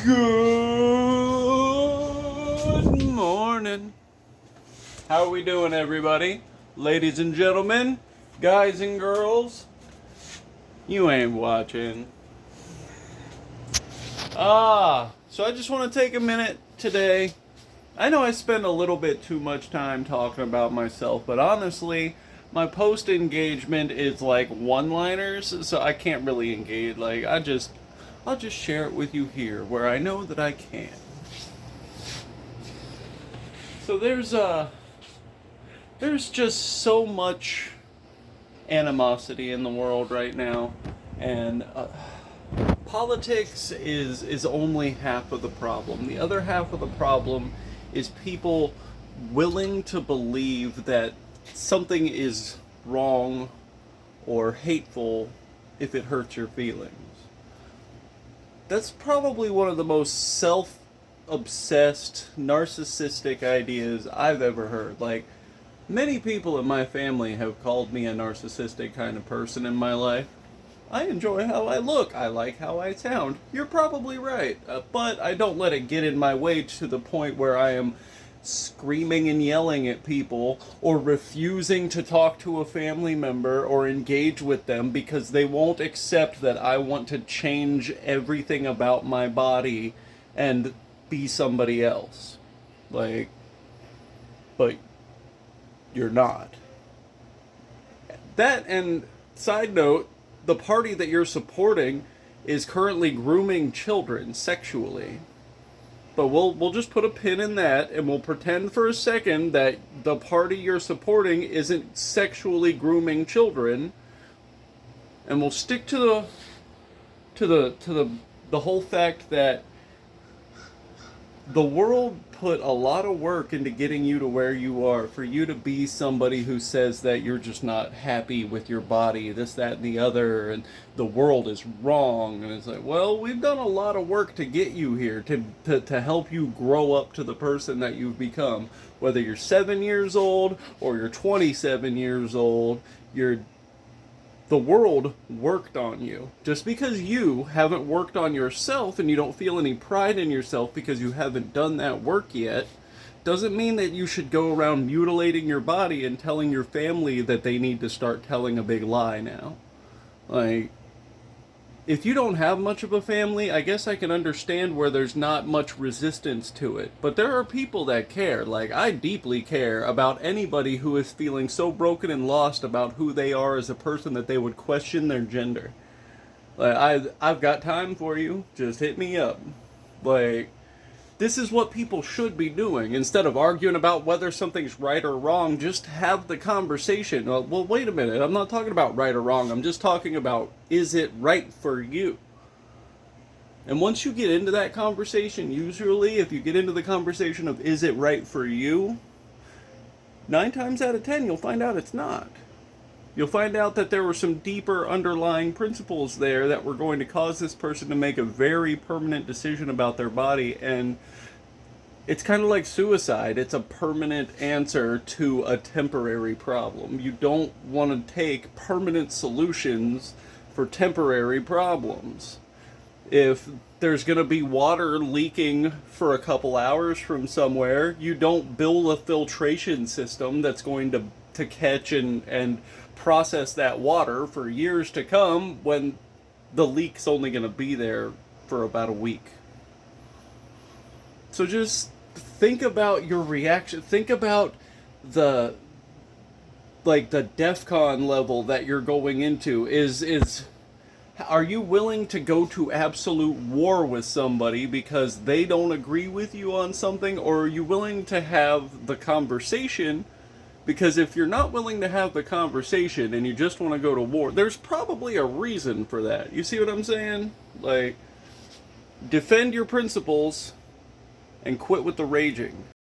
Good morning. How are we doing, everybody? Ladies and gentlemen, guys and girls, you ain't watching. So I just want to take a minute today. I know I spend a little bit too much time talking about myself, but honestly, my post engagement is like one-liners, so I can't really engage. I'll just share it with you here where I know that I can. So there's just so much animosity in the world right now, and politics is only half of the problem. The other half of the problem is people willing to believe that something is wrong or hateful if it hurts your feelings. That's probably one of the most self-obsessed, narcissistic ideas I've ever heard. Like, many people in my family have called me a narcissistic kind of person in my life. I enjoy how I look. I like how I sound. You're probably right. But I don't let it get in my way to the point where I am screaming and yelling at people or refusing to talk to a family member or engage with them because they won't accept that I want to change everything about my body and be somebody else. But you're not. That, and side note, the party that you're supporting is currently grooming children sexually. But we'll just put a pin in that, and we'll pretend for a second that the party you're supporting isn't sexually grooming children, and we'll stick to the whole fact that the world put a lot of work into getting you to where you are, for you to be somebody who says that you're just not happy with your body, this, that, and the other, and the world is wrong. And it's like, well, we've done a lot of work to get you here, to help you grow up to the person that you've become. Whether you're 7 years old or you're 27 years old, the world worked on you. Just because you haven't worked on yourself and you don't feel any pride in yourself because you haven't done that work yet, doesn't mean that you should go around mutilating your body and telling your family that they need to start telling a big lie now. If you don't have much of a family, I guess I can understand where there's not much resistance to it. But there are people that care. I deeply care about anybody who is feeling so broken and lost about who they are as a person that they would question their gender. I've got time for you. Just hit me up. This is what people should be doing. Instead of arguing about whether something's right or wrong, just have the conversation. Well, wait a minute. I'm not talking about right or wrong. I'm just talking about, is it right for you? And once you get into that conversation, usually, if you get into the conversation of, is it right for you? 9 times out of 10, you'll find out it's not. You'll find out that there were some deeper underlying principles there that were going to cause this person to make a very permanent decision about their body, and it's kind of like suicide. It's a permanent answer to a temporary problem. You don't want to take permanent solutions for temporary problems. If there's going to be water leaking for a couple hours from somewhere, you don't build a filtration system that's going to catch and process that water for years to come when the leak's only going to be there for about a week. So just think about your reaction. Think about the DEFCON level that you're going into. Are you willing to go to absolute war with somebody because they don't agree with you on something, or are you willing to have the conversation? Because if you're not willing to have the conversation and you just want to go to war, there's probably a reason for that. You see what I'm saying? Defend your principles and quit with the raging.